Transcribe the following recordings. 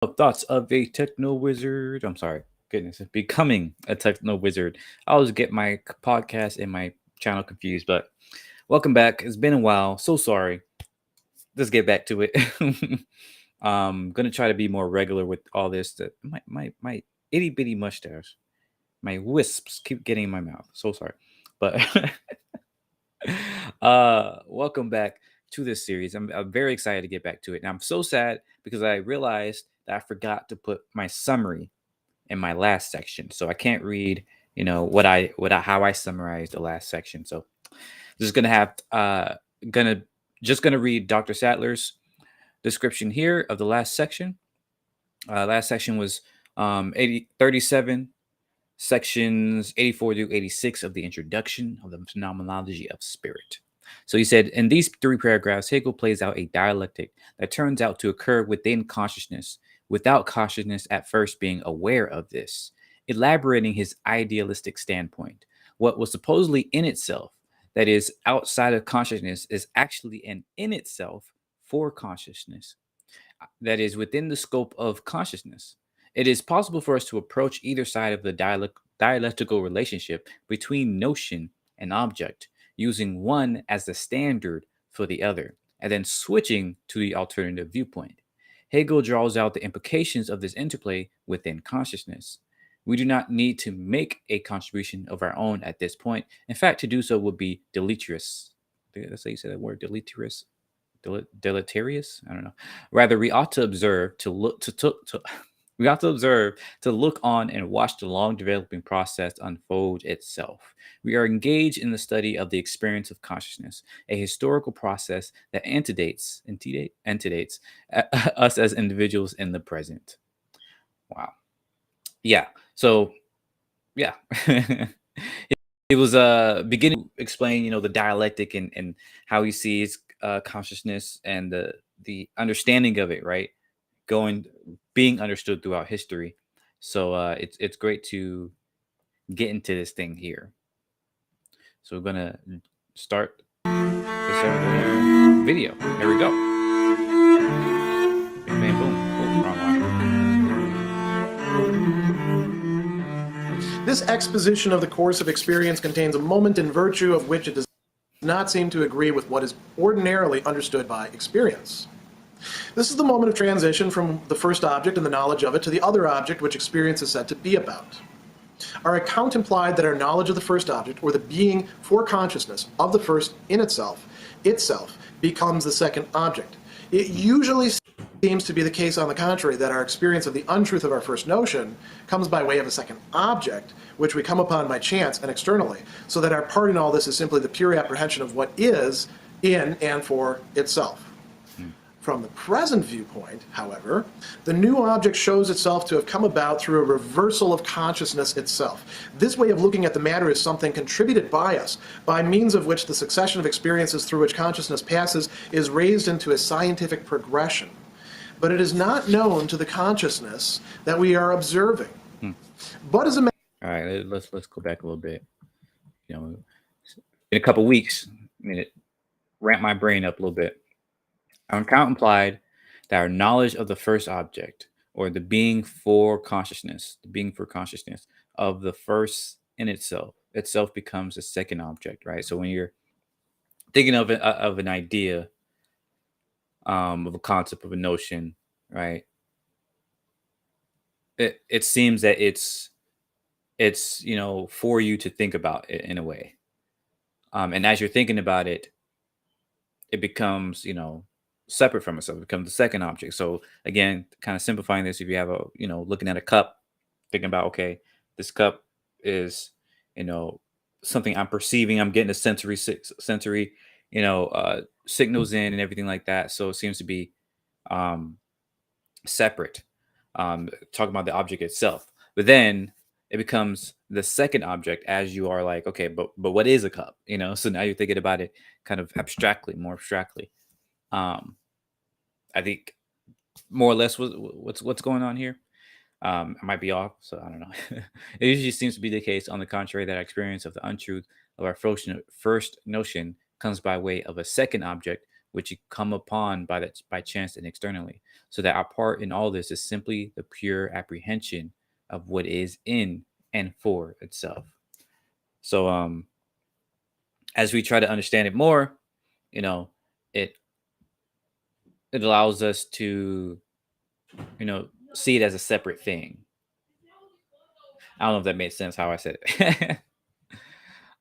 Thoughts of a techno wizard. I'm sorry, goodness, becoming a techno wizard. I always get my podcast and my channel confused, but welcome back. It's been a while. So sorry. Let's get back to it. Gonna try to be more regular with all this. That my itty bitty mustache, my wisps keep getting in my mouth. So sorry, but welcome back to this series. I'm very excited to get back to it. And I'm so sad because I realized that I forgot to put my summary in my last section. So I can't read, how I summarized the last section. So just gonna have gonna just gonna read Dr. Sadler's description here of the last section. Last section was 37, sections 84 to 86 of the introduction of the phenomenology of spirit. So he said, in these three paragraphs, Hegel plays out a dialectic that turns out to occur within consciousness, without consciousness at first being aware of this, elaborating his idealistic standpoint. What was supposedly in itself, that is, outside of consciousness, is actually an in itself for consciousness, that is, within the scope of consciousness. It is possible for us to approach either side of the dialectical relationship between notion and object, using one as the standard for the other, and then switching to the alternative viewpoint. Hegel draws out the implications of this interplay within consciousness. We do not need to make a contribution of our own at this point. In fact, to do so would be deleterious. That's how you say that word, deleterious? Deleterious? I don't know. Rather, we ought to observe to we ought to observe to look on and watch the long developing process unfold itself. We are engaged in the study of the experience of consciousness, a historical process that antedates us as individuals in the present. Wow. Yeah. So yeah. It was beginning to explain, the dialectic and how he sees consciousness and the understanding of it, right? Going being understood throughout history. So it's great to get into this thing here. So we're gonna start this video. There we go. Bing, bang, boom. Oh, wrong one. This exposition of the course of experience contains a moment in virtue of which it does not seem to agree with what is ordinarily understood by experience. This is the moment of transition from the first object and the knowledge of it to the other object which experience is said to be about. Our account implied that our knowledge of the first object, or the being for consciousness of the first in itself, becomes the second object. It usually seems to be the case, on the contrary, that our experience of the untruth of our first notion comes by way of a second object, which we come upon by chance and externally, so that our part in all this is simply the pure apprehension of what is in and for itself. From the present viewpoint, however, the new object shows itself to have come about through a reversal of consciousness itself. This way of looking at the matter is something contributed by us, by means of which the succession of experiences through which consciousness passes is raised into a scientific progression. But it is not known to the consciousness that we are observing. But as a matter... All right, let's go back a little bit. In a couple weeks, ramp my brain up a little bit. Our account implied that our knowledge of the first object, or the being for consciousness of the first in itself becomes a second object, right? So when you're thinking of an idea, of a concept, of a notion, right? It seems that it's for you to think about it in a way, and as you're thinking about it, it becomes separate from itself. It becomes the second object. So again, kind of simplifying this, if you have looking at a cup, thinking about, okay, this cup is, something I'm perceiving, I'm getting a sensory, signals in and everything like that. So it seems to be separate, talking about the object itself. But then it becomes the second object as you are like, okay, but what is a cup? So now you're thinking about it kind of more abstractly. I think more or less what's going on here. I might be off, so I don't know. It usually seems to be the case, on the contrary, that our experience of the untruth of our first notion comes by way of a second object, which you come upon by chance and externally, so that our part in all this is simply the pure apprehension of what is in and for itself. So as we try to understand it more, you know, it it allows us to, see it as a separate thing. I don't know if that made sense how I said it.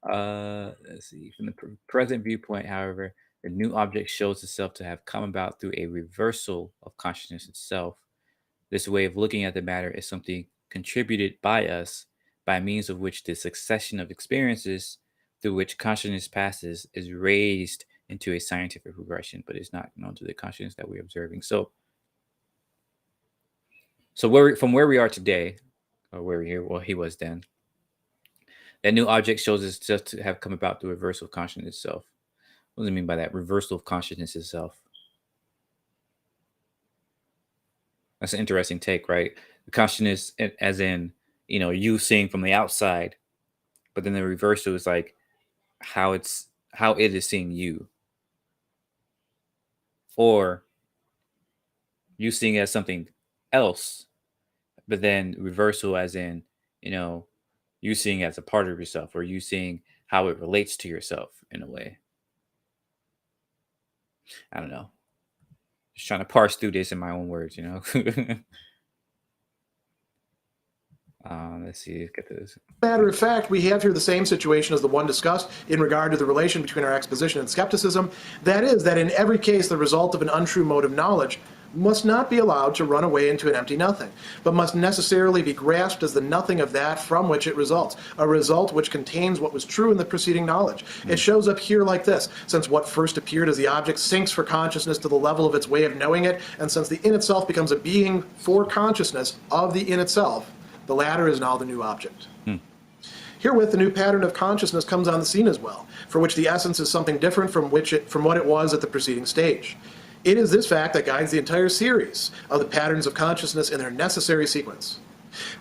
Let's see. From the present viewpoint, however, the new object shows itself to have come about through a reversal of consciousness itself. This way of looking at the matter is something contributed by us, by means of which the succession of experiences through which consciousness passes is raised into a scientific progression, but is not known to the consciousness that we're observing. So from where we are today, or where he was then, that new object shows itself to have come about through reversal of consciousness itself. What does it mean by that? Reversal of consciousness itself. That's an interesting take, right? The consciousness, as in, you seeing from the outside, but then the reversal is like how it is seeing you, or you seeing it as something else, but then reversal as in, you seeing it as a part of yourself, or you seeing how it relates to yourself in a way. I don't know. Just trying to parse through this in my own words, Let's see. Let's get to this. Matter of fact, we have here the same situation as the one discussed in regard to the relation between our exposition and skepticism. That is, that in every case, the result of an untrue mode of knowledge must not be allowed to run away into an empty nothing, but must necessarily be grasped as the nothing of that from which it results, a result which contains what was true in the preceding knowledge. It shows up here like this: since what first appeared as the object sinks for consciousness to the level of its way of knowing it, and since the in itself becomes a being for consciousness of the in itself, the latter is now the new object. Herewith, the new pattern of consciousness comes on the scene as well, for which the essence is something different from what it was at the preceding stage. It is this fact that guides the entire series of the patterns of consciousness in their necessary sequence.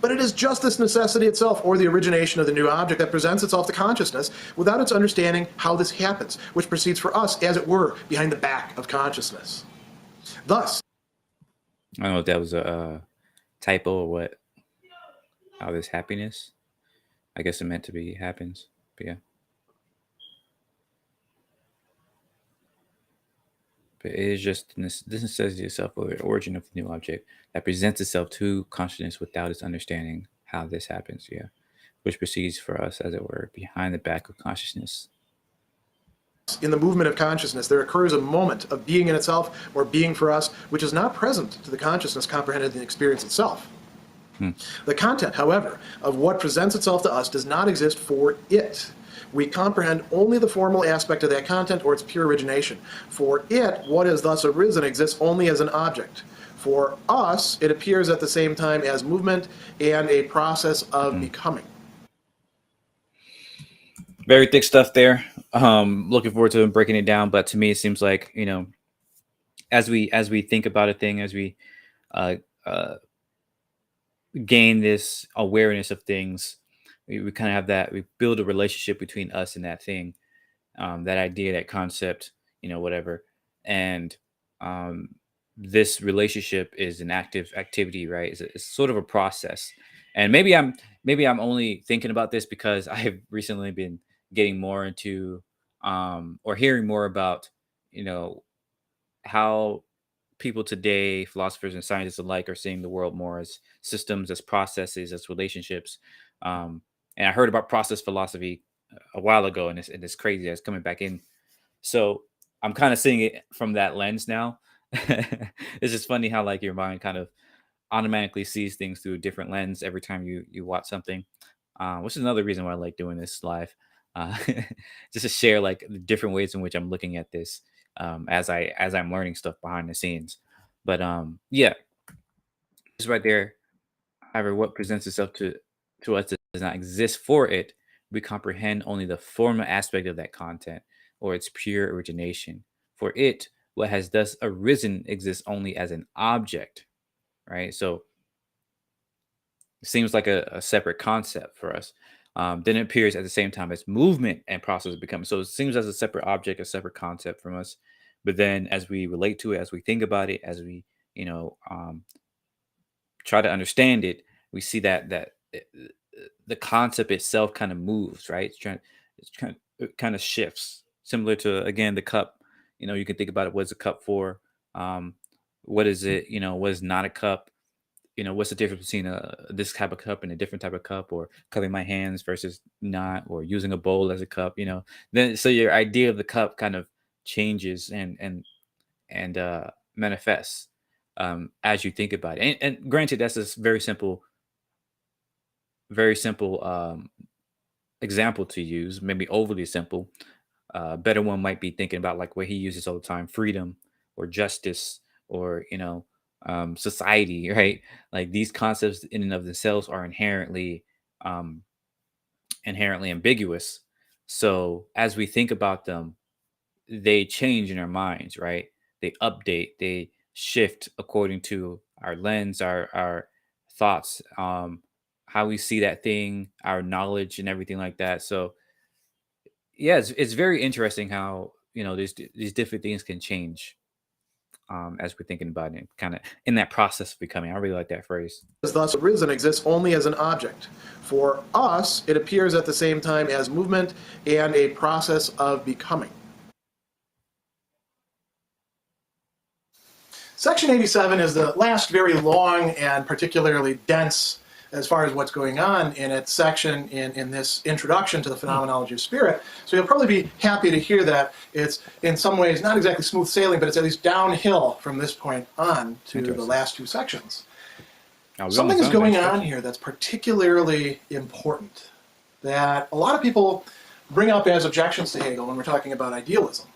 But it is just this necessity itself, or the origination of the new object, that presents itself to consciousness without its understanding how this happens, which proceeds for us, as it were, behind the back of consciousness. Thus, I don't know if that was a typo or what. How this happiness, I guess it meant to be happens, but yeah. But it is just this necessity itself, or the origin of the new object, that presents itself to consciousness without its understanding how this happens, yeah. Which proceeds for us, as it were, behind the back of consciousness. in the movement of consciousness, there occurs a moment of being in itself, or being for us, which is not present to the consciousness comprehended in the experience itself. The content, however, of what presents itself to us does not exist for it. We comprehend only the formal aspect of that content, or its pure origination. For it, what has thus arisen exists only as an object. For us, it appears at the same time as movement and a process of becoming. Very thick stuff there. Looking forward to breaking it down. But to me, it seems like, as we think about a thing, as we gain this awareness of things, we kind of have that, we build a relationship between us and that thing, that idea, that concept, whatever. And this relationship is an active activity, right? It's sort of a process. And maybe I'm only thinking about this because I've recently been getting more into or hearing more about, how people today, philosophers and scientists alike, are seeing the world more as systems, as processes, as relationships. And I heard about process philosophy a while ago, and it's crazy. It's coming back in. So I'm kind of seeing it from that lens now. It's just funny how like your mind kind of automatically sees things through a different lens every time you watch something, which is another reason why I like doing this live, uh, just to share like the different ways in which I'm looking at this, as I'm learning stuff behind the scenes. But yeah, it's right there. However, what presents itself to us does not exist for it. We comprehend only the formal aspect of that content, or its pure origination. For it, what has thus arisen exists only as an object, right? So it seems like a separate concept for us. Then it appears at the same time as movement and process of becoming. So it seems as a separate object, a separate concept from us. But then as we relate to it, as we think about it, as we, try to understand it, we see the concept itself kind of moves, right? It kind of shifts, similar to, again, the cup. You can think about it. What's a cup for? Um, what is it? What is not a cup? What's the difference between this type of cup and a different type of cup, or cupping my hands versus not, or using a bowl as a cup? Then so your idea of the cup kind of changes and manifests as you think about it. And granted, that's a very simple example to use, maybe overly simple. Better one might be thinking about like what he uses all the time: freedom, or justice, or society, right? Like these concepts in and of themselves are um, inherently ambiguous. So as we think about them, they change in our minds, right? They update, they shift according to our lens, our thoughts, how we see that thing, our knowledge, and everything like that. So yeah, it's very interesting how these different things can change as we're thinking about it, kind of in that process of becoming. I really like that phrase. Has thus arisen exists only as an object. For us, it appears at the same time as movement and a process of becoming. Section 87 is the last very long and particularly dense, as far as what's going on in its section in this introduction to the phenomenology of spirit. So you'll probably be happy to hear that it's in some ways not exactly smooth sailing, but it's at least downhill from this point on to the last two sections. Something is going on here that's particularly important, that a lot of people bring up as objections to Hegel when we're talking about idealism.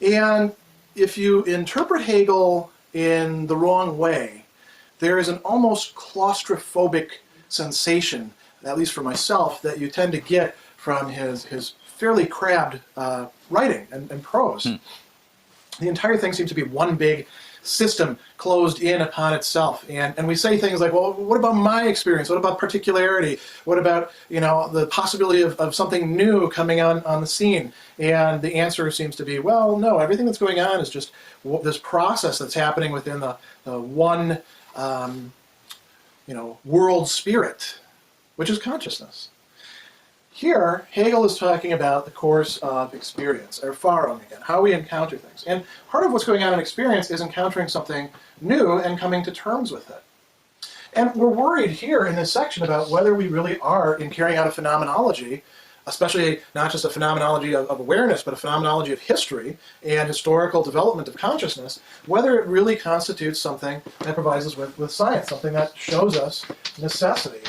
And if you interpret Hegel in the wrong way, there is an almost claustrophobic sensation, at least for myself, that you tend to get from his fairly crabbed writing and prose. The entire thing seems to be one big system closed in upon itself. And we say things like, well, what about my experience? What about particularity? What about, the possibility of something new coming on the scene? And the answer seems to be, well, no, everything that's going on is just this process that's happening within the one world spirit, which is consciousness. Here, Hegel is talking about the course of experience, Erfahrung again, how we encounter things. And part of what's going on in experience is encountering something new and coming to terms with it. And we're worried here in this section about whether we really are, in carrying out a phenomenology, especially not just a phenomenology of awareness, but a phenomenology of history and historical development of consciousness, whether it really constitutes something that provides us with science, something that shows us necessity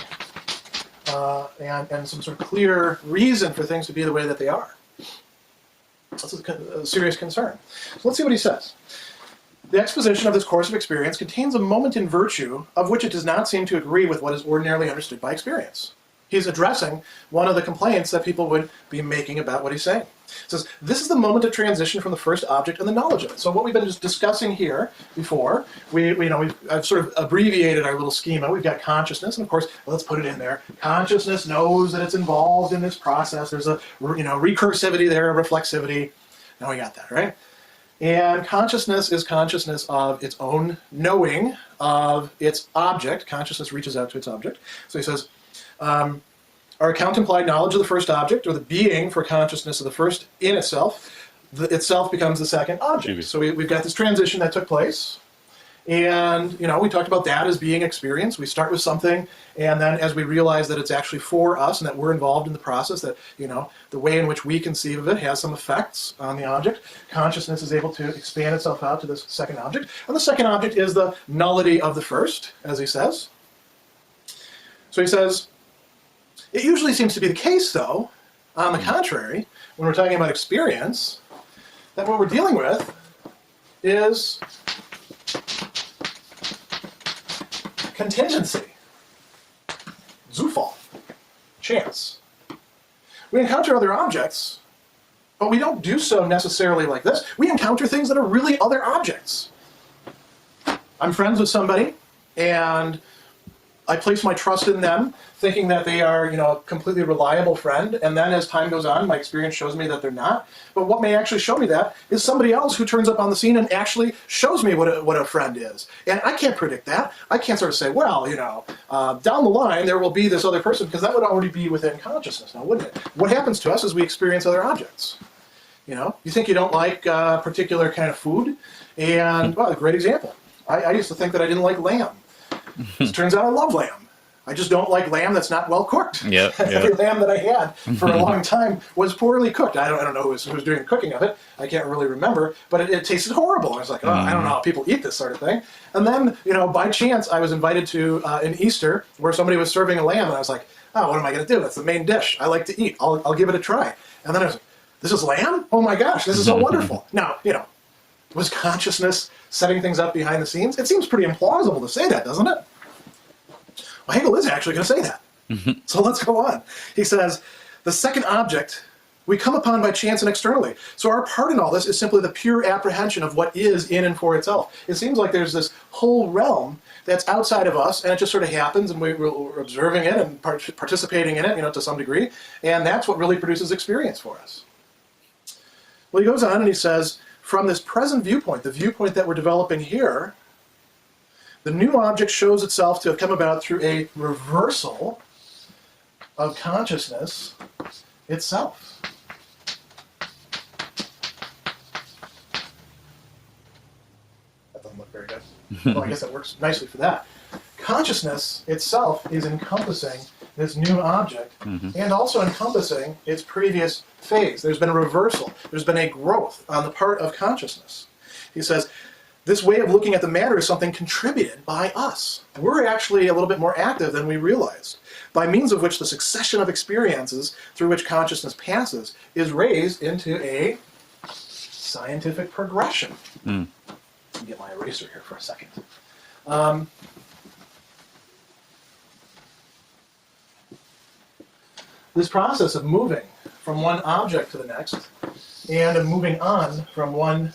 and some sort of clear reason for things to be the way that they are. That's a serious concern. So let's see what he says. The exposition of this course of experience contains a moment in virtue of which it does not seem to agree with what is ordinarily understood by experience. He's addressing one of the complaints that people would be making about what he's saying. He says, this is the moment of transition from the first object and the knowledge of it. So what we've been just discussing here before, I've sort of abbreviated our little schema. We've got consciousness, and of course, let's put it in there. Consciousness knows that it's involved in this process. There's a recursivity there, a reflexivity. Now we got that, right? And consciousness is consciousness of its own knowing of its object. Consciousness reaches out to its object. So he says, our account-implied knowledge of the first object, or the being for consciousness of the first in itself, itself becomes the second object. So we've got this transition that took place, and we talked about that as being experience. We start with something, and then as we realize that it's actually for us and that we're involved in the process, that the way in which we conceive of it has some effects on the object, consciousness is able to expand itself out to this second object. And the second object is the nullity of the first, as he says. So he says, it usually seems to be the case, though, on the contrary, when we're talking about experience, that what we're dealing with is contingency, Zufall, chance. We encounter other objects, but we don't do so necessarily like this. We encounter things that are really other objects. I'm friends with somebody, and I place my trust in them, thinking that they are, a completely reliable friend. And then as time goes on, my experience shows me that they're not. But what may actually show me that is somebody else who turns up on the scene and actually shows me what a friend is. And I can't predict that. I can't sort of say, well, down the line there will be this other person, because that would already be within consciousness now, wouldn't it? What happens to us is we experience other objects. You think you don't like a particular kind of food, and, well, a great example. I used to think that I didn't like lamb. It turns out I love lamb. I just don't like lamb that's not well cooked. Yep. Every lamb that I had for a long time was poorly cooked. I don't know who was doing the cooking of it. I can't really remember, but it tasted horrible. I was like, I don't know how people eat this sort of thing. And then, by chance, I was invited to an Easter where somebody was serving a lamb, and I was like, oh, what am I going to do? That's the main dish I like to eat. I'll give it a try. And then I was like, this is lamb? Oh my gosh, this is so wonderful. Now, was consciousness setting things up behind the scenes? It seems pretty implausible to say that, doesn't it? Well, Hegel is actually going to say that. So let's go on. He says, the second object we come upon by chance and externally. So our part in all this is simply the pure apprehension of what is in and for itself. It seems like there's this whole realm that's outside of us, and it just sort of happens, and we're observing it and participating in it, to some degree, and that's what really produces experience for us. Well, he goes on and he says, from this present viewpoint, the viewpoint that we're developing here, the new object shows itself to have come about through a reversal of consciousness itself. That doesn't look very good. Well, I guess that works nicely for that. Consciousness itself is encompassing this new object and also encompassing its previous phase. There's been a reversal. There's been a growth on the part of consciousness. He says, this way of looking at the matter is something contributed by us. We're actually a little bit more active than we realized, by means of which the succession of experiences through which consciousness passes is raised into a scientific progression. Let me get my eraser here for a second. This process of moving from one object to the next and of moving on from one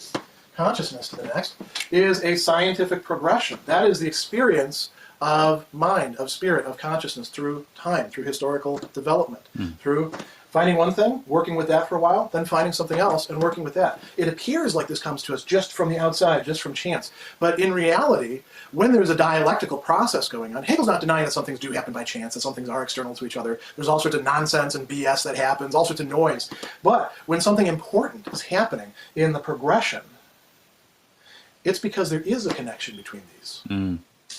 consciousness to the next is a scientific progression. That is the experience of mind, of spirit, of consciousness through time, through historical development, through finding one thing, working with that for a while, then finding something else and working with that. It appears like this comes to us just from the outside, just from chance. But in reality, when there's a dialectical process going on, Hegel's not denying that some things do happen by chance, that some things are external to each other. There's all sorts of nonsense and BS that happens, all sorts of noise. But when something important is happening in the progression, it's because there is a connection between these.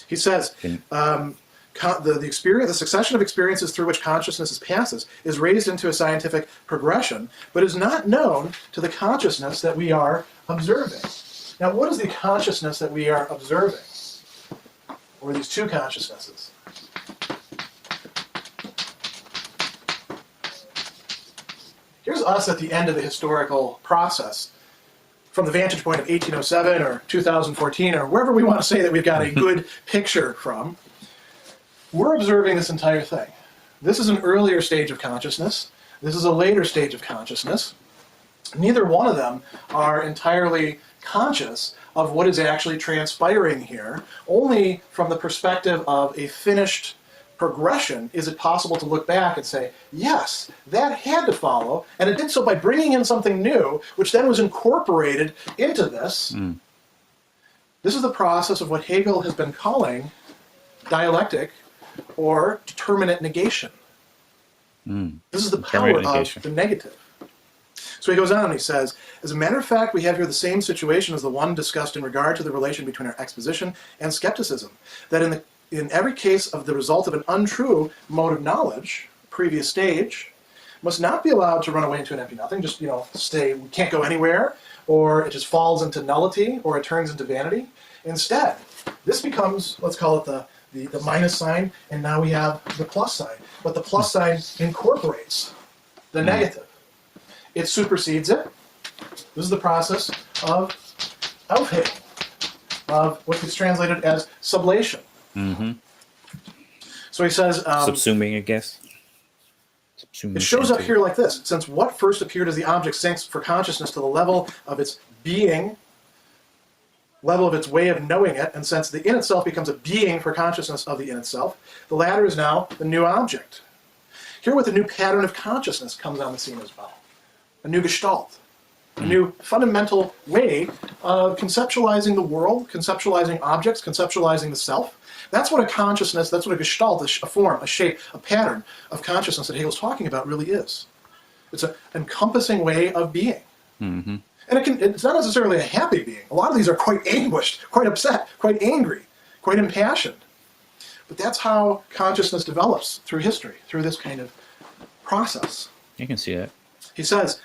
He says, the succession of experiences through which consciousness passes is raised into a scientific progression, but is not known to the consciousness that we are observing. Now, what is the consciousness that we are observing? Or these two consciousnesses? Here's us at the end of the historical process, from the vantage point of 1807 or 2014 or wherever we want to say that we've got a good picture from. We're observing this entire thing. This is an earlier stage of consciousness. This is a later stage of consciousness. Neither one of them are entirely conscious of what is actually transpiring here. Only from the perspective of a finished progression is it possible to look back and say, yes, that had to follow, and it did so by bringing in something new, which then was incorporated into this. This is the process of what Hegel has been calling dialectic or determinate negation. This is the power of the negative. So he goes on and he says, as a matter of fact, we have here the same situation as the one discussed in regard to the relation between our exposition and skepticism, that in every case of the result of an untrue mode of knowledge, previous stage, must not be allowed to run away into an empty nothing, just, stay, we can't go anywhere, or it just falls into nullity, or it turns into vanity. Instead, this becomes, let's call it the minus sign, and now we have the plus sign. But the plus sign incorporates the negative. It supersedes it. This is the process of Aufhebung, of what gets translated as sublation. So he says... subsuming, I guess. It shows up here like this. Since what first appeared as the object sinks for consciousness to the level of its being, level of its way of knowing it, and since the in itself becomes a being for consciousness of the in itself, the latter is now the new object. Here with a new pattern of consciousness comes on the scene as well. A new gestalt, a new fundamental way of conceptualizing the world, conceptualizing objects, conceptualizing the self. That's what a consciousness, that's what a gestalt, a form, a shape, a pattern of consciousness that Hegel's talking about really is. It's an encompassing way of being. Mm-hmm. And it's not necessarily a happy being. A lot of these are quite anguished, quite upset, quite angry, quite impassioned. But that's how consciousness develops through history, through this kind of process. You can see that. He says,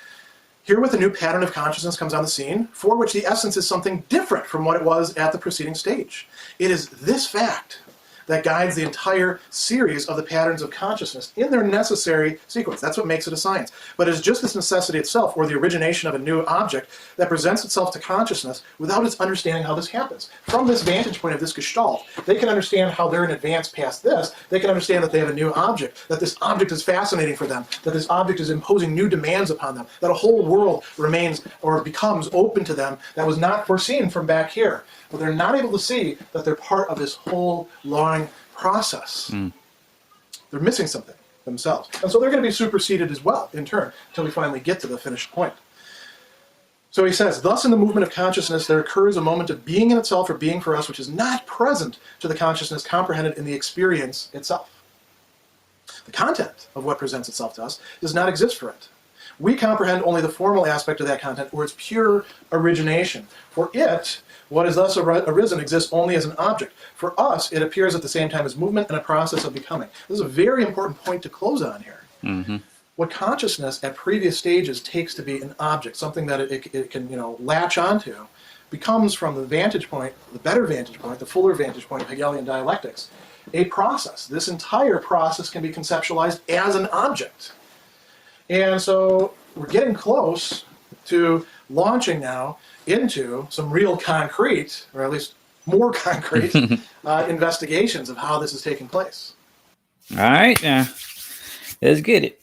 here with a new pattern of consciousness comes on the scene, for which the essence is something different from what it was at the preceding stage. It is this fact that guides the entire series of the patterns of consciousness in their necessary sequence. That's what makes it a science. But it is just this necessity itself, or the origination of a new object, that presents itself to consciousness without its understanding how this happens. From this vantage point of this gestalt, they can understand how they're in advance past this. They can understand that they have a new object, that this object is fascinating for them, that this object is imposing new demands upon them, that a whole world remains or becomes open to them that was not foreseen from back here. But they're not able to see that they're part of this whole long process. They're missing something themselves. And so they're going to be superseded as well, in turn, until we finally get to the finished point. So he says, thus in the movement of consciousness there occurs a moment of being in itself or being for us which is not present to the consciousness comprehended in the experience itself. The content of what presents itself to us does not exist for it. We comprehend only the formal aspect of that content, or its pure origination. For it, what is thus arisen exists only as an object. For us, it appears at the same time as movement and a process of becoming. This is a very important point to close on here. Mm-hmm. What consciousness at previous stages takes to be an object, something that it can latch onto, becomes from the vantage point, the better vantage point, the fuller vantage point of Hegelian dialectics, a process. This entire process can be conceptualized as an object. And so we're getting close to launching now into some real concrete, or at least more concrete, investigations of how this is taking place. All right, now let's get it.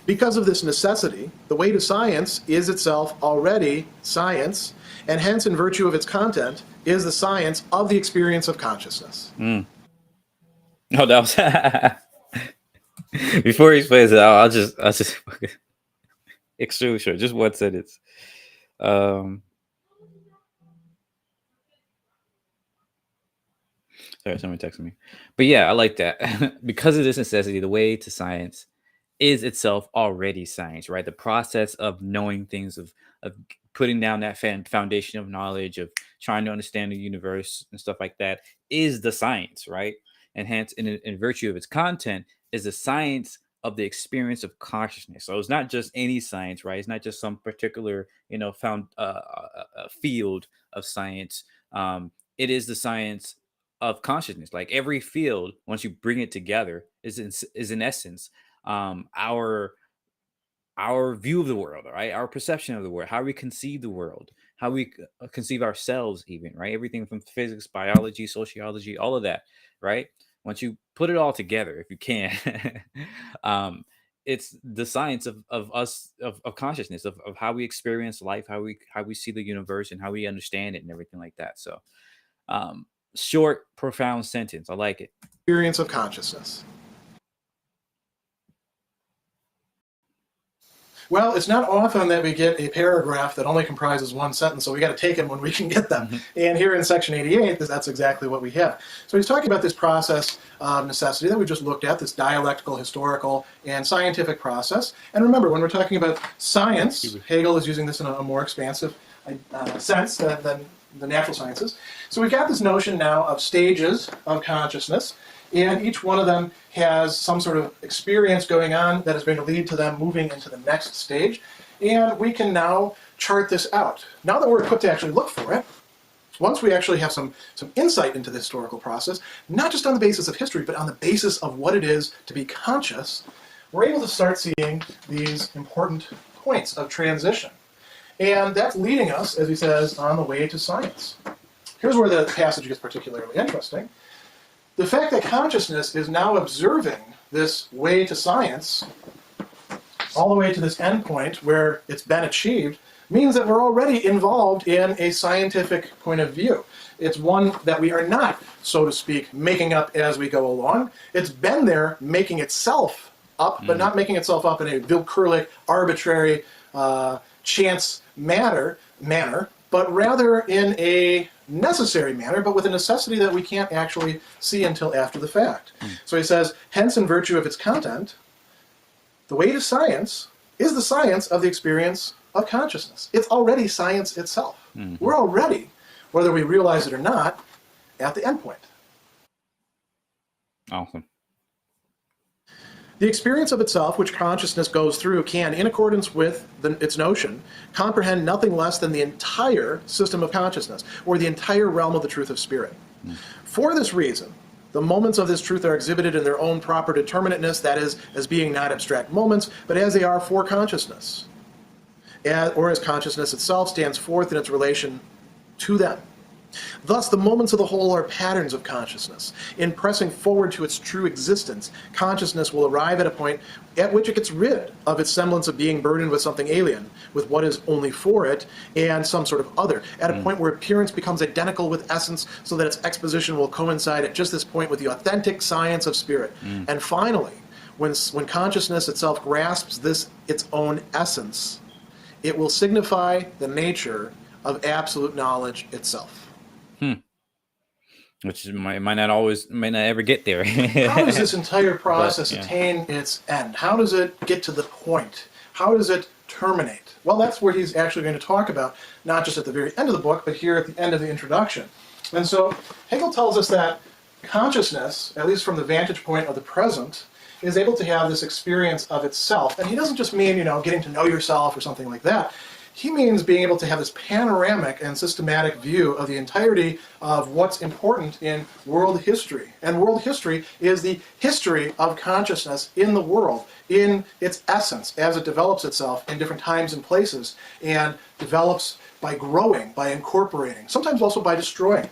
Because of this necessity, the way to science is itself already science, and hence in virtue of its content is the science of the experience of consciousness. Oh, that was before he explains it. I'll just extremely short, just one sentence. Sorry, someone texted me. But yeah, I like that. Because of this necessity, the way to science is itself already science, right? The process of knowing things, of putting down that foundation of knowledge, of trying to understand the universe and stuff like that is the science, right? And hence, in virtue of its content, is the science of the experience of consciousness. So it's not just any science, right? It's not just some particular, found field of science. It is the science of consciousness. Like every field, once you bring it together, is in essence our view of the world, right? Our perception of the world, how we conceive the world, how we conceive ourselves, even, right? Everything from physics, biology, sociology, all of that, right? Once you put it all together, if you can, it's the science of us, of consciousness, of how we experience life, how we see the universe, and how we understand it, and everything like that. So, short, profound sentence. I like it. Experience of consciousness. Well, it's not often that we get a paragraph that only comprises one sentence, so we got to take them when we can get them. And here in section 88, that's exactly what we have. So he's talking about this process of necessity that we just looked at, this dialectical, historical, and scientific process. And remember, when we're talking about science, Hegel is using this in a more expansive sense than the natural sciences. So we've got this notion now of stages of consciousness, and each one of them has some sort of experience going on that is going to lead to them moving into the next stage. And we can now chart this out. Now that we're equipped to actually look for it, once we actually have some insight into the historical process, not just on the basis of history, but on the basis of what it is to be conscious, we're able to start seeing these important points of transition. And that's leading us, as he says, on the way to science. Here's where the passage gets particularly interesting. The fact that consciousness is now observing this way to science all the way to this endpoint where it's been achieved, means that we're already involved in a scientific point of view. It's one that we are not, so to speak, making up as we go along. It's been there making itself up, but not making itself up in a Wilkürlich, arbitrary, chance manner, but rather in a necessary manner, but with a necessity that we can't actually see until after the fact. So he says, hence in virtue of its content, the way to science is the science of the experience of consciousness. It's already science itself. We're already, whether we realize it or not, at the endpoint. Awesome. The experience of itself, which consciousness goes through, can, in accordance with its notion, comprehend nothing less than the entire system of consciousness, or the entire realm of the truth of spirit. For this reason, the moments of this truth are exhibited in their own proper determinateness, that is, as being not abstract moments, but as they are for consciousness, or as consciousness itself stands forth in its relation to them. Thus, the moments of the whole are patterns of consciousness. In pressing forward to its true existence, consciousness will arrive at a point at which it gets rid of its semblance of being burdened with something alien, with what is only for it, and some sort of other, at a point where appearance becomes identical with essence, so that its exposition will coincide at just this point with the authentic science of spirit. And finally, when consciousness itself grasps this its own essence, it will signify the nature of absolute knowledge itself. Which might not ever get there. How does this entire process attain its end? How does it get to the point? How does it terminate? Well, that's where he's actually going to talk about, not just at the very end of the book, but here at the end of the introduction. And so Hegel tells us that consciousness, at least from the vantage point of the present, is able to have this experience of itself. And he doesn't just mean, getting to know yourself or something like that. He means being able to have this panoramic and systematic view of the entirety of what's important in world history. And world history is the history of consciousness in the world, in its essence, as it develops itself in different times and places, and develops by growing, by incorporating, sometimes also by destroying.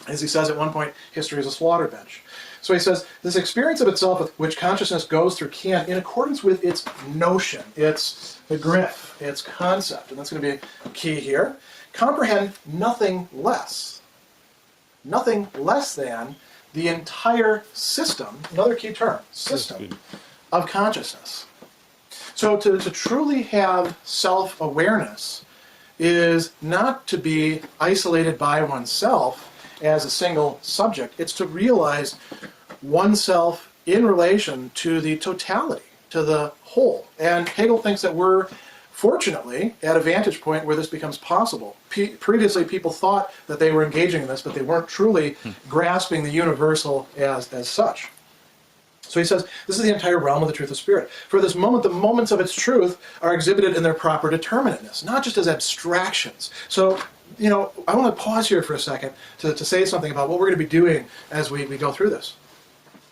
As he says at one point, history is a slaughter bench. So he says, this experience of itself with which consciousness goes through can, in accordance with its notion, its begriff, its concept, and that's going to be key here, comprehend nothing less than the entire system, another key term, system of consciousness. So to truly have self-awareness is not to be isolated by oneself as a single subject. It's to realize oneself in relation to the totality, to the whole. And Hegel thinks that we're, fortunately, at a vantage point where this becomes possible. Previously, people thought that they were engaging in this, but they weren't truly grasping the universal as such. So he says, this is the entire realm of the truth of spirit. For this moment, the moments of its truth are exhibited in their proper determinateness, not just as abstractions. So, I want to pause here for a second to say something about what we're going to be doing as we go through this.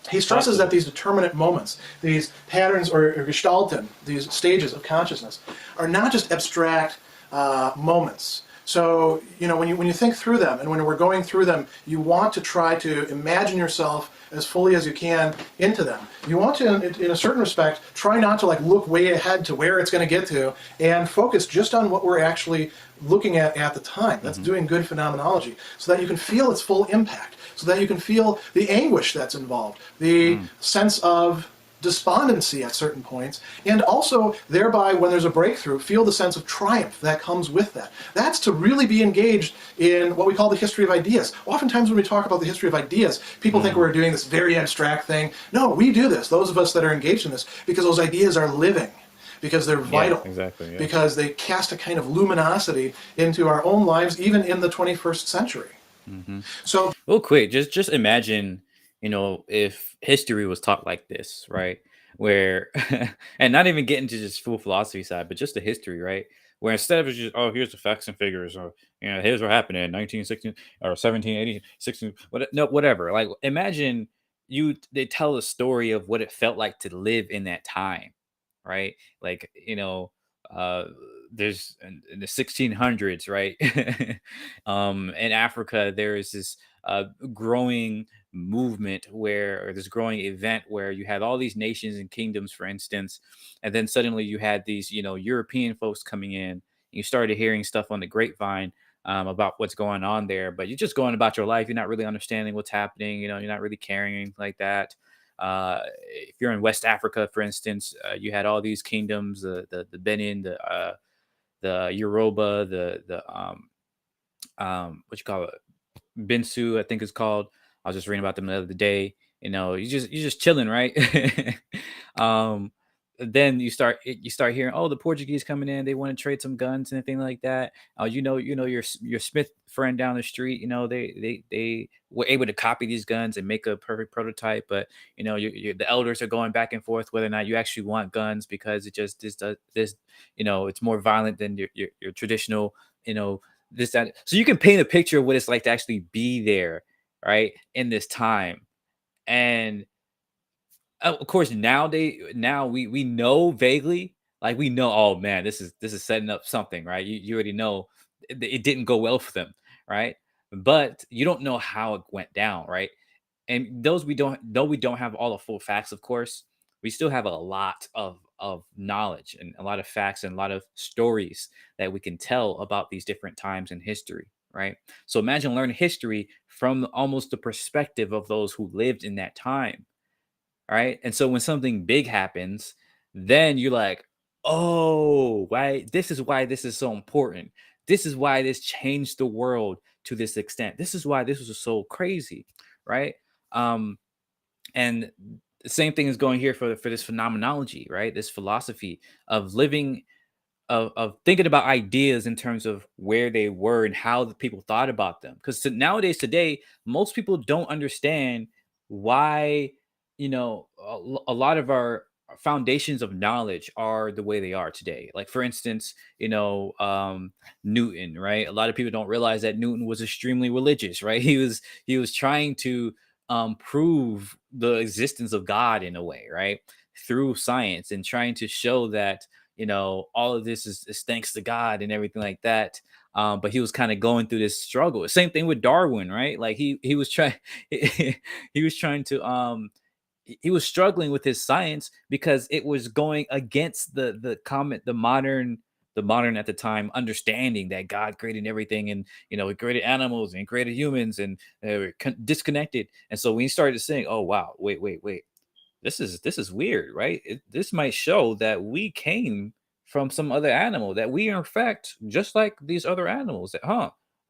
He stresses that these determinate moments, these patterns or gestalten, these stages of consciousness, are not just abstract moments. So, when you think through them, and when we're going through them, you want to try to imagine yourself as fully as you can into them. You want to, in a certain respect, try not to look way ahead to where it's going to get to, and focus just on what we're actually looking at the time. That's doing good phenomenology, so that you can feel its full impact, so that you can feel the anguish that's involved, the sense of despondency at certain points, and also thereby, when there's a breakthrough, feel the sense of triumph that comes with that. That's to really be engaged in what we call the history of ideas. Oftentimes when we talk about the history of ideas, people think we're doing this very abstract thing. No, we do this, those of us that are engaged in this, because those ideas are living, because they're vital, because they cast a kind of luminosity into our own lives, even in the 21st century. So, real quick, just imagine, if history was taught like this, right? Where, and not even getting to just full philosophy side, but just the history, right? Where instead of just, here's the facts and figures, or here's what happened in 1916 or 1780, 16, whatever. Like, imagine they tell a story of what it felt like to live in that time, right? Like, there's in the 1600s, right? In Africa, there is this growing movement where, or this growing event where you had all these nations and kingdoms, for instance, and then suddenly you had these, European folks coming in. You started hearing stuff on the grapevine about what's going on there, but you're just going about your life. You're not really understanding what's happening. You're not really caring like that. If you're in West Africa, for instance, you had all these kingdoms, the Benin, the Yoruba, the what you call it, Binsu, I think it's called. I was just reading about them the other day. You're just chilling, right? um, then you start hearing, oh, the Portuguese coming in, they want to trade some guns and anything like that. Your Smith friend down the street, they were able to copy these guns and make a perfect prototype, but the elders are going back and forth whether or not you actually want guns, because it just this it's more violent than your traditional this that. So you can paint a picture of what it's like to actually be there, right, in this time. And of course, now we know vaguely, like we know, oh man, this is setting up something, right? You already know it didn't go well for them, right? But you don't know how it went down, right? And those we don't, though we don't have all the full facts, of course, we still have a lot of knowledge and a lot of facts and a lot of stories that we can tell about these different times in history, right? So imagine learning history from almost the perspective of those who lived in that time, right? And so when something big happens, then you're like, oh, right, this is why this is so important. This is why this changed the world to this extent. This is why this was so crazy, right? Um, and the same thing is going here for this phenomenology, right? This philosophy of living, of thinking about ideas in terms of where they were and how the people thought about them. Because nowadays, today, most people don't understand why a lot of our foundations of knowledge are the way they are today. Like, for instance, Newton, right? A lot of people don't realize that Newton was extremely religious, right? He was trying to prove the existence of God in a way, right, through science, and trying to show that all of this is thanks to God and everything like that. But he was kind of going through this struggle. Same thing with Darwin, right? Like he was trying he was trying to he was struggling with his science because it was going against the modern at the time understanding that God created everything, and he created animals and created humans, and they were disconnected. And so when he started saying, oh wow, wait, this is weird, right? This might show that we came from some other animal, that we are in fact just like these other animals.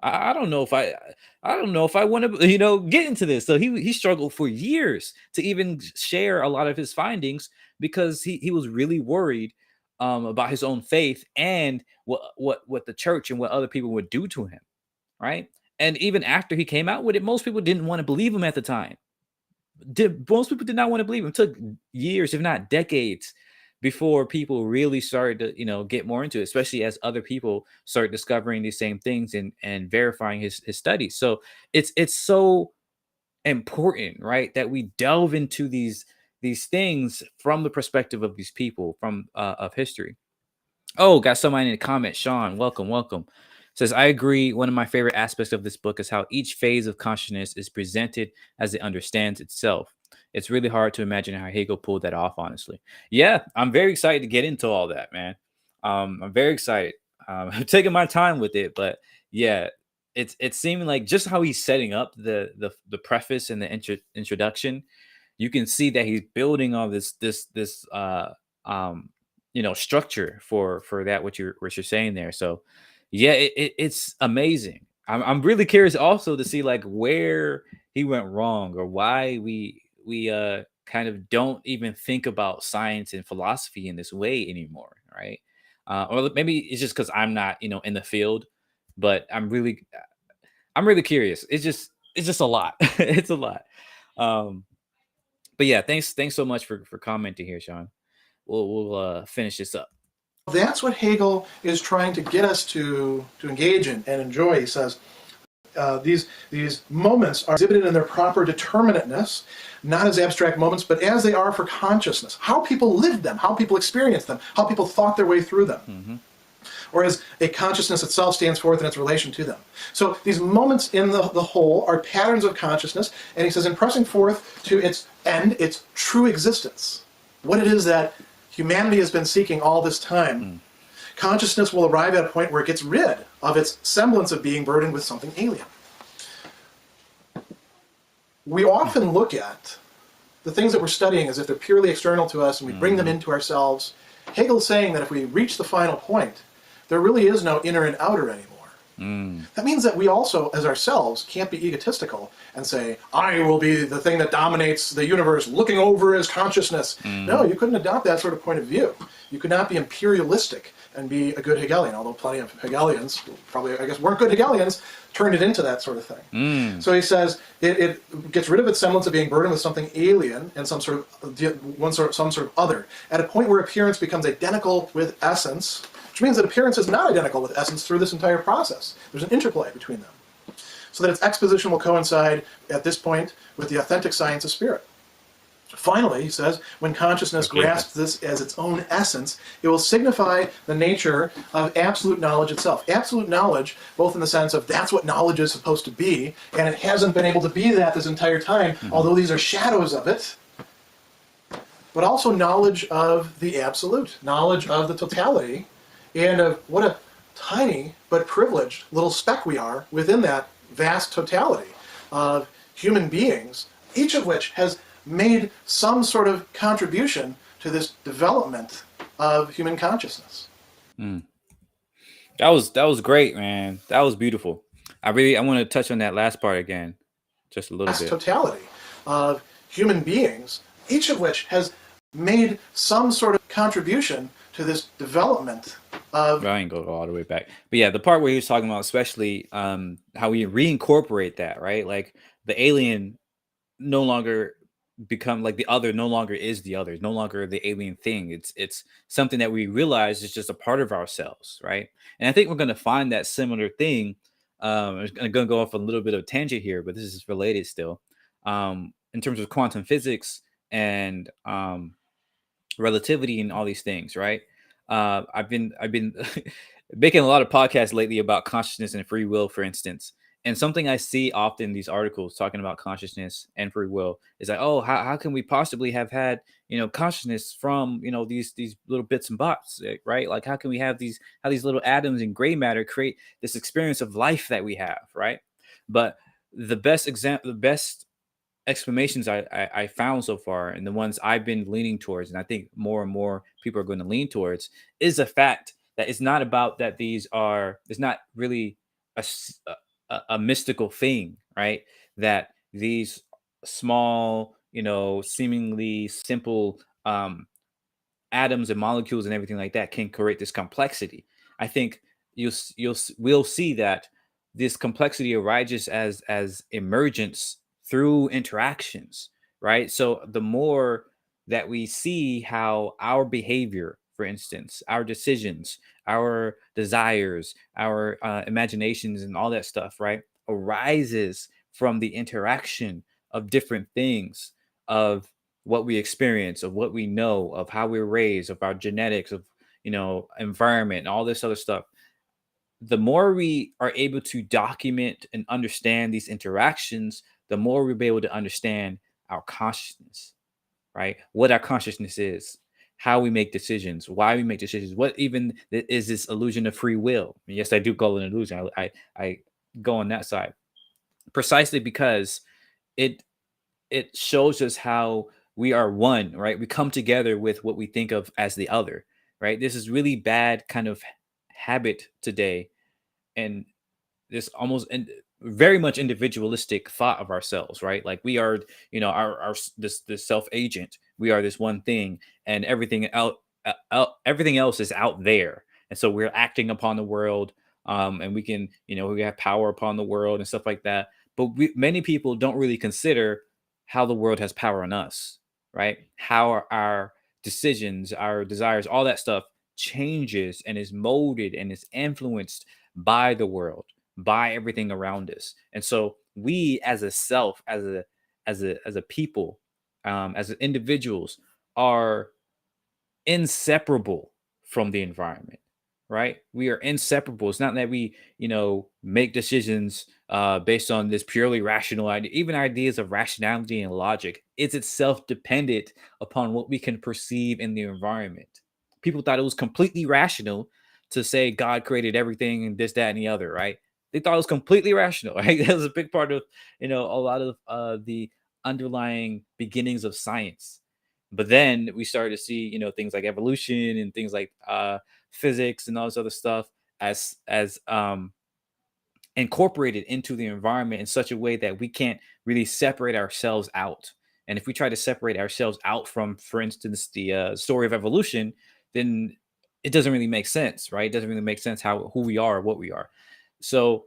I don't know if I want to get into this. So he struggled for years to even share a lot of his findings, because he was really worried about his own faith and what the church and what other people would do to him, right? And even after he came out with it, most people didn't want to believe him at the time. Most people did not want to believe him. It took years, if not decades, before people really started to get more into it, especially as other people start discovering these same things and verifying his studies. So it's so important, right, that we delve into these things from the perspective of these people from of history. Oh, got somebody in the comment. Sean, welcome. Says, I agree. One of my favorite aspects of this book is how each phase of consciousness is presented as it understands itself. It's really hard to imagine how Hegel pulled that off, honestly. Yeah, I'm very excited to get into all that, man. I'm very excited. I'm taking my time with it, but yeah, it's seeming like just how he's setting up the preface and the introduction. You can see that he's building all this um structure for that what you're saying there. So yeah, it's amazing. I'm really curious also to see like where he went wrong, or why we kind of don't even think about science and philosophy in this way anymore, right? Or maybe it's just because I'm not in the field, but I'm really curious. It's just a lot. It's a lot. um but yeah, thanks so much for commenting here, Sean. We'll finish this up. That's what Hegel is trying to get us to engage in and enjoy. He says these moments are exhibited in their proper determinateness, not as abstract moments, but as they are for consciousness. How people lived them, how people experienced them, how people thought their way through them. Mm-hmm. or as a consciousness itself stands forth in its relation to them. So these moments in the whole are patterns of consciousness, and he says, in pressing forth to its end, its true existence, what it is that humanity has been seeking all this time, consciousness will arrive at a point where it gets rid of its semblance of being burdened with something alien. We often look at the things that we're studying as if they're purely external to us, and we bring them into ourselves. Hegel's saying that if we reach the final point, there really is no inner and outer anymore. That means that we also, as ourselves, can't be egotistical and say, I will be the thing that dominates the universe, looking over as consciousness. No, you couldn't adopt that sort of point of view. You could not be imperialistic and be a good Hegelian, although plenty of Hegelians, probably, I guess, weren't good Hegelians, turned it into that sort of thing. So he says it gets rid of its semblance of being burdened with something alien and some sort of other, at a point where appearance becomes identical with essence, which means that appearance is not identical with essence through this entire process. There's an interplay between them, so that its exposition will coincide at this point with the authentic science of spirit. Finally, he says, when consciousness grasps this as its own essence, it will signify the nature of absolute knowledge itself. Absolute knowledge, both in the sense of that's what knowledge is supposed to be, and it hasn't been able to be that this entire time, although these are shadows of it, but also knowledge of the absolute, knowledge of the totality, and of what a tiny but privileged little speck we are within that vast totality of human beings, each of which has made some sort of contribution to this development of human consciousness. That was great, man. That was beautiful. I want to touch on that last part again, just a little bit. Totality of human beings, each of which has made some sort of contribution to this development of... I ain't go all the way back. But yeah, the part where he was talking about especially how we reincorporate that, right? Like the alien no longer become like the other, no longer is the other, no longer the alien thing. It's something that we realize is just a part of ourselves, right? And I think we're going to find that similar thing. I'm going to go off a little bit of a tangent here, but this is related still. In terms of quantum physics and relativity and all these things, right? I've been making a lot of podcasts lately about consciousness and free will, for instance. And something I see often in these articles talking about consciousness and free will is like, oh, how can we possibly have had, consciousness from, these little bits and bobs, right? Like, how can we have these little atoms and gray matter create this experience of life that we have, right? But the best explanations I found so far, and the ones I've been leaning towards, and I think more and more people are going to lean towards, is the fact that it's not about that it's not really a mystical thing, right? That these small, seemingly simple atoms and molecules and everything like that can create this complexity. I think we'll see that this complexity arises as emergence through interactions, right? So the more that we see how our behavior, for instance, our decisions, our desires, our imaginations, and all that stuff, right, arises from the interaction of different things, of what we experience, of what we know, of how we're raised, of our genetics, of environment, and all this other stuff. The more we are able to document and understand these interactions, the more we'll be able to understand our consciousness, right? What our consciousness is, how we make decisions, why we make decisions, what even is this illusion of free will. And yes, I do call it an illusion. I go on that side precisely because it shows us how we are one, right? We come together with what we think of as the other, right? This is really bad kind of habit today, and this almost very much individualistic thought of ourselves, right? Like we are, our this self agent. We are this one thing, and everything else is out there, and so we're acting upon the world, and we can, we have power upon the world and stuff like that. But many people don't really consider how the world has power on us, right? How our decisions, our desires, all that stuff changes and is molded and is influenced by the world, by everything around us. And so we as a self, as a people, as individuals, are inseparable from the environment. right? We are inseparable. It's not that we, make decisions based on this purely rational idea. Even ideas of rationality and logic, it's itself dependent upon what we can perceive in the environment. People thought it was completely rational to say God created everything and this, that, and the other, right? They thought it was completely rational, right? That was a big part of, a lot of the underlying beginnings of science. But then we started to see, things like evolution and things like physics and all this other stuff as incorporated into the environment in such a way that we can't really separate ourselves out. And if we try to separate ourselves out from, for instance, the story of evolution, then it doesn't really make sense, right? It doesn't really make sense who we are or what we are. So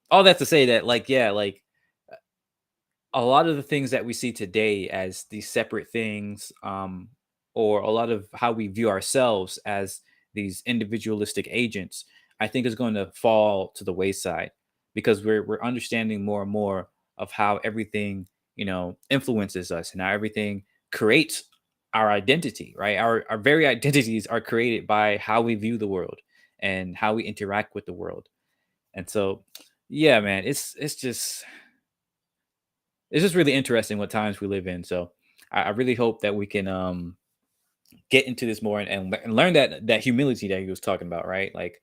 all that to say that, like, yeah, like a lot of the things that we see today as these separate things, or a lot of how we view ourselves as these individualistic agents, I think is going to fall to the wayside because we're understanding more and more of how everything, influences us and how everything creates our identity, right? Our very identities are created by how we view the world and how we interact with the world. And so, yeah, man, it's just really interesting what times we live in. So I really hope that we can get into this more and learn that humility that he was talking about, right? Like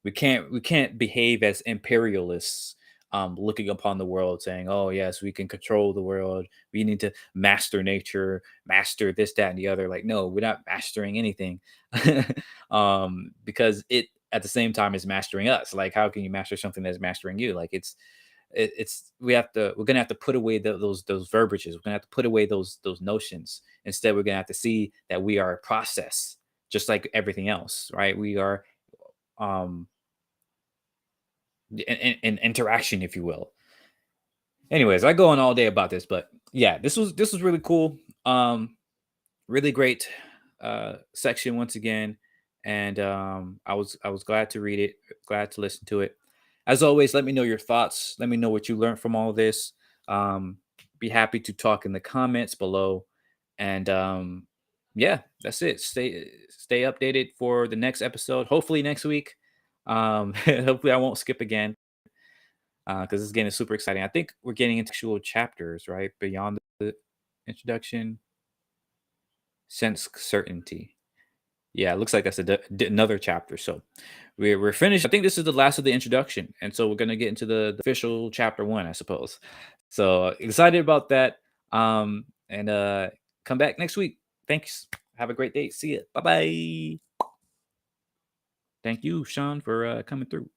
we can't behave as imperialists, looking upon the world saying, oh yes, we can control the world, we need to master nature, master this, that, and the other. Like, no, we're not mastering anything. Because it at the same time is mastering us. Like, how can you master something that's mastering you? Like, it's we're gonna have to put away those verbiages. We're gonna have to put away those notions. Instead, we're gonna have to see that we are a process, just like everything else, right? We are um an interaction, if you will. Anyways, I go on all day about this, but yeah, this was really cool. Really great section once again, and I was glad to read it, glad to listen to it. As always, let me know your thoughts. Let me know what you learned from all this. Um, be happy to talk in the comments below, and yeah, that's it. Stay updated for the next episode. Hopefully next week. Hopefully I won't skip again because this game is super exciting. I think we're getting into actual chapters, right? Beyond the introduction, sense certainty. Yeah, it looks like that's another chapter. So we're finished. I think this is the last of the introduction, and so we're gonna get into the official chapter one, I suppose. So excited about that. And come back next week. Thanks. Have a great day. See ya. Bye bye. Thank you, Sean, for coming through.